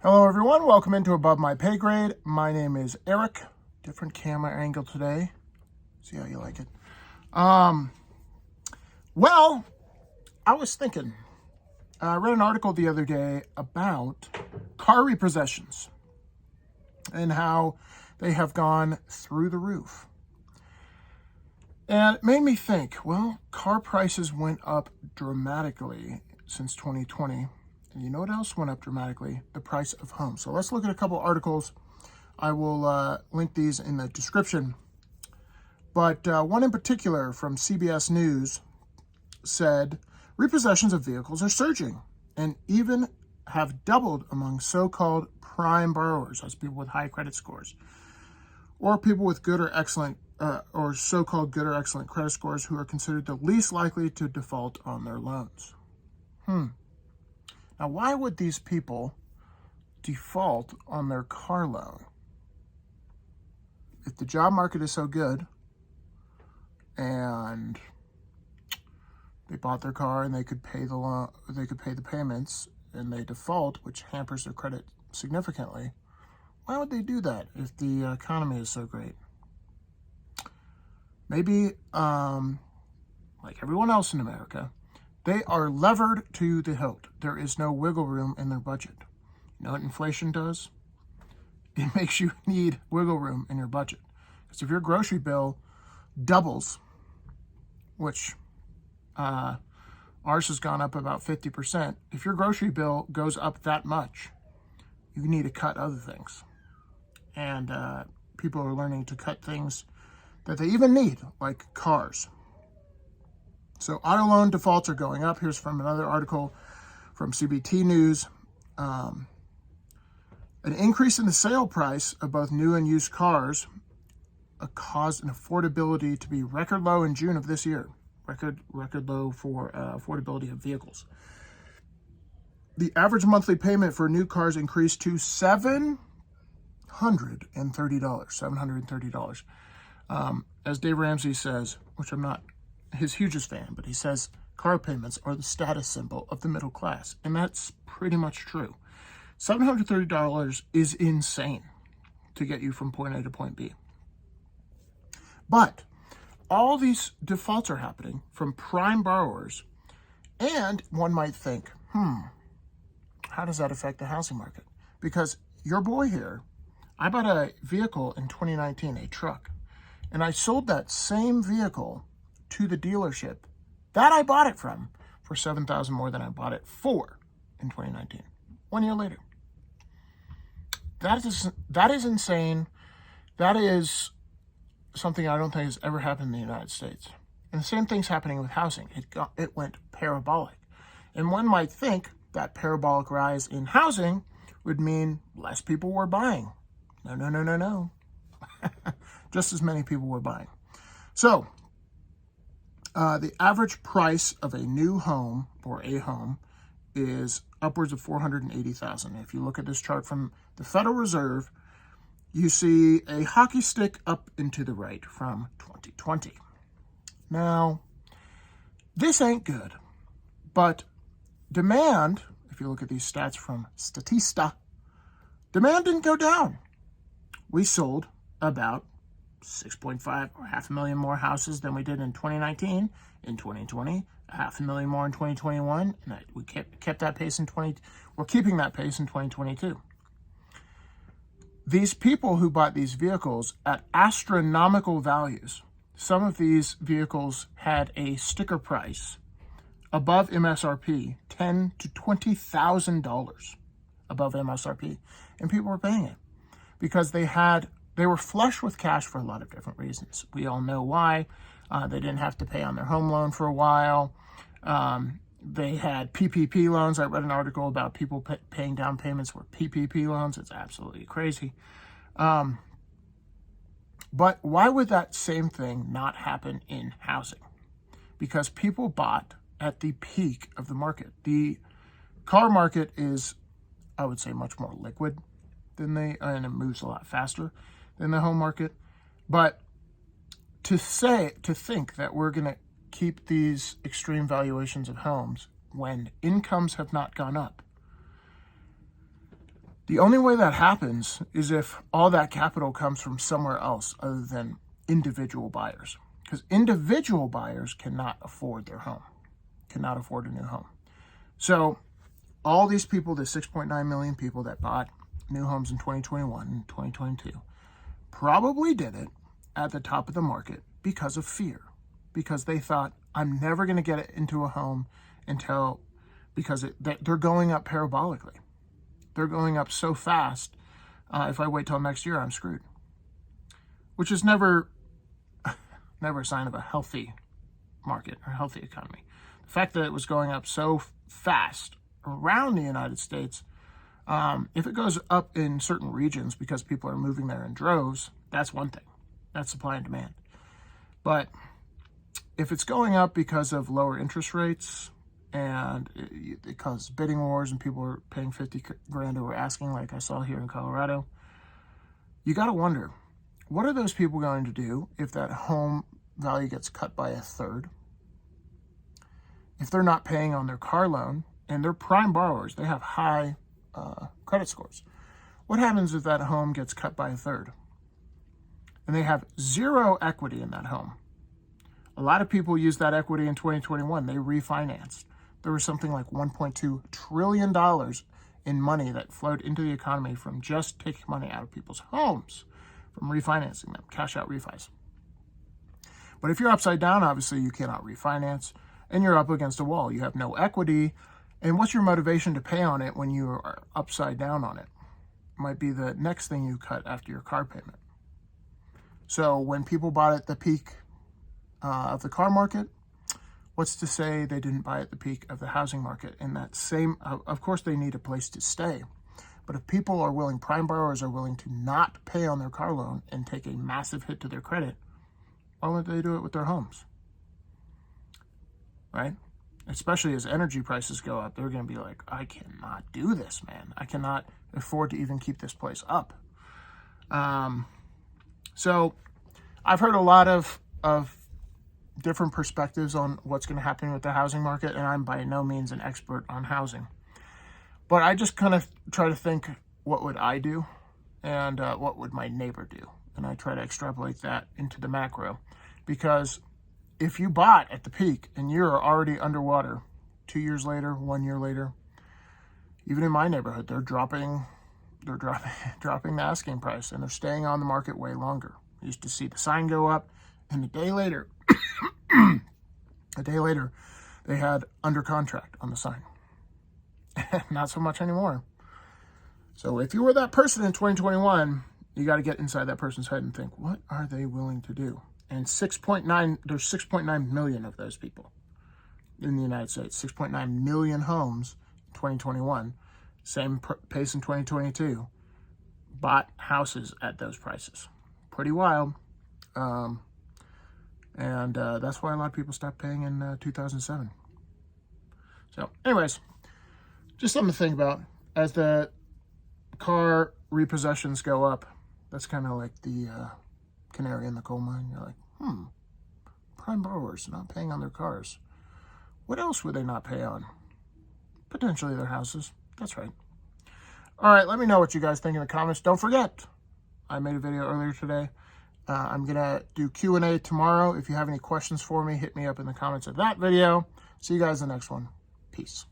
Hello everyone, welcome into Above My Pay Grade. My name is Eric. Different camera angle today. See how you like it. Well, I was thinking, I read an article the other day about car repossessions and how they have gone through the roof. And it made me think, well, car prices went up dramatically since 2020. And you know what else went up dramatically? The price of homes. So let's look at a couple articles. I will link these in the description. But one in particular from CBS News said, repossessions of vehicles are surging and even have doubled among so-called prime borrowers. That's people with high credit scores, or people with good or excellent or so-called good or excellent credit scores who are considered the least likely to default on their loans. Now, why would these people default on their car loan? If the job market is so good and they bought their car and they could pay the loan, they could pay the payments, and they default, which hampers their credit significantly, why would they do that if the economy is so great? Maybe, like everyone else in America, they are levered to the hilt. There is no wiggle room in their budget. You know what inflation does? It makes you need wiggle room in your budget. Because if your grocery bill doubles, which ours has gone up about 50%, if your grocery bill goes up that much, you need to cut other things. And people are learning to cut things that they even need, like cars. So auto loan defaults are going up. Here's from another article from CBT News. An increase in the sale price of both new and used cars caused an affordability to be record low in June of this year. Record low for affordability of vehicles. The average monthly payment for new cars increased to $730. $730. As Dave Ramsey says, which I'm not his hugest fan, but he says car payments are the status symbol of the middle class. And that's pretty much true. $730 is insane to get you from point A to point B. But all these defaults are happening from prime borrowers. And one might think, how does that affect the housing market? Because your boy here, I bought a vehicle in 2019, a truck, and I sold that same vehicle to the dealership that I bought it from for $7,000 more than I bought it for in 2019. 1 year later. That is insane. That is something I don't think has ever happened in the United States. And the same thing's happening with housing. It went parabolic. And one might think that parabolic rise in housing would mean less people were buying. No. Just as many people were buying. So, the average price of a new home or a home is upwards of $480,000. If you look at this chart from the Federal Reserve, you see a hockey stick up and to the right from 2020. Now, this ain't good, but demand, if you look at these stats from Statista, demand didn't go down. We sold about 6.5 or 500,000 more houses than we did in 2019. In 2020, 500,000 more in 2021, and we kept that pace in we're keeping that pace in 2022. These people who bought these vehicles at astronomical values, some of these vehicles had a sticker price above MSRP, $10,000 to $20,000 above MSRP, and people were paying it because they were flush with cash for a lot of different reasons. We all know why. They didn't have to pay on their home loan for a while. They had PPP loans. I read an article about people paying down payments for PPP loans. It's absolutely crazy. But why would that same thing not happen in housing? Because people bought at the peak of the market. The car market is, I would say, much more liquid than and it moves a lot faster than the home market. But to think that we're going to keep these extreme valuations of homes when incomes have not gone up The only way that happens is if all that capital comes from somewhere else other than individual buyers, because individual buyers cannot afford their home, cannot afford a new home. So all these people, the 6.9 million people that bought new homes in 2021 and 2022, probably did it at the top of the market because of fear, because they thought, I'm never going to get into a home because they're going up parabolically. They're going up so fast. If I wait till next year, I'm screwed. Which is never a sign of a healthy market or healthy economy. The fact that it was going up so fast around the United States, if it goes up in certain regions because people are moving there in droves, that's one thing. That's supply and demand. But if it's going up because of lower interest rates and it causes bidding wars and people are paying 50 grand over asking, like I saw here in Colorado, you got to wonder, what are those people going to do if that home value gets cut by a third? If they're not paying on their car loan and they're prime borrowers, they have high credit scores. What happens if that home gets cut by a third? And they have zero equity in that home. A lot of people used that equity in 2021. They refinanced. There was something like $1.2 trillion in money that flowed into the economy from just taking money out of people's homes, from refinancing them, cash out refis. But if you're upside down, obviously you cannot refinance and you're up against a wall. You have no equity. And what's your motivation to pay on it when you are upside down on it? Might be the next thing you cut after your car payment. So when people bought at the peak of the car market, what's to say they didn't buy at the peak of the housing market? In that same, of course they need a place to stay. But if people are willing, prime borrowers are willing to not pay on their car loan and take a massive hit to their credit, why wouldn't they do it with their homes? Right? Especially as energy prices go up, they're going to be like, I cannot do this, man. I cannot afford to even keep this place up. So I've heard a lot of different perspectives on what's going to happen with the housing market, and I'm by no means an expert on housing. But I just kind of try to think, what would I do? And what would my neighbor do? And I try to extrapolate that into the macro. Because if you bought at the peak and you're already underwater 2 years later, 1 year later, even in my neighborhood, they're dropping the asking price, and they're staying on the market way longer. I used to see the sign go up, and a day later, they had under contract on the sign. Not so much anymore. So if you were that person in 2021, you got to get inside that person's head and think, what are they willing to do? And there's 6.9 million of those people in the United States. 6.9 million homes in 2021. Same pace in 2022. Bought houses at those prices. Pretty wild. And that's why a lot of people stopped paying in 2007. So anyways, just something to think about. As the car repossessions go up, that's kind of like the canary in the coal mine. You're like, prime borrowers not paying on their cars. What else would they not pay on? Potentially their houses. That's right. All right, let me know what you guys think in the comments. Don't forget, I made a video earlier today. I'm going to do Q&A tomorrow. If you have any questions for me, hit me up in the comments of that video. See you guys in the next one. Peace.